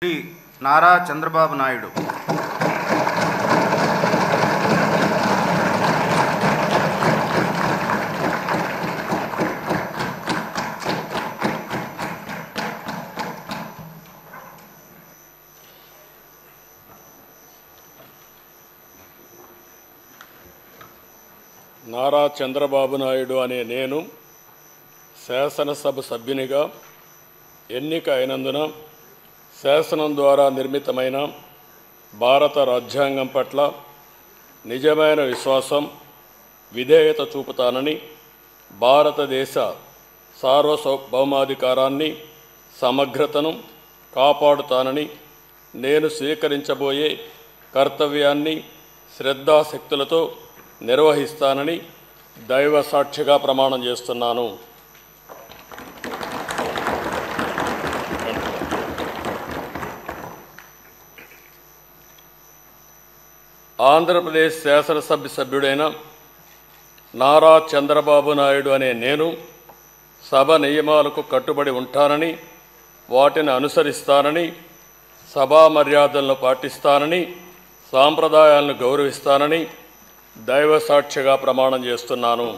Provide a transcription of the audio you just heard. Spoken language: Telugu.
శ్రీ నారా చంద్రబాబు నాయుడు నారా చంద్రబాబు నాయుడు అనే నేను శాసనసభ సభ్యునిగా ఎన్నిక అయినందున శాసనం ద్వారా నిర్మితమైన భారత రాజ్యాంగం పట్ల నిజమైన విశ్వాసం, విధేయత చూపుతానని, భారతదేశ సార్వభౌమాధికారాన్ని, సమగ్రతను కాపాడుతానని, నేను స్వీకరించబోయే కర్తవ్యాన్ని శ్రద్ధాశక్తులతో నిర్వహిస్తానని దైవ సాక్షిగా ప్రమాణం చేస్తున్నాను. ఆంధ్రప్రదేశ్ శాసనసభ సభ్యుడైన నారా చంద్రబాబు నాయుడు అనే నేను సభ నియమాలకు కట్టుబడి ఉంటానని, వాటిని అనుసరిస్తానని, సభా మర్యాదలను పాటిస్తానని, సాంప్రదాయాలను గౌరవిస్తానని దైవ సాక్షిగా ప్రమాణం చేస్తున్నాను.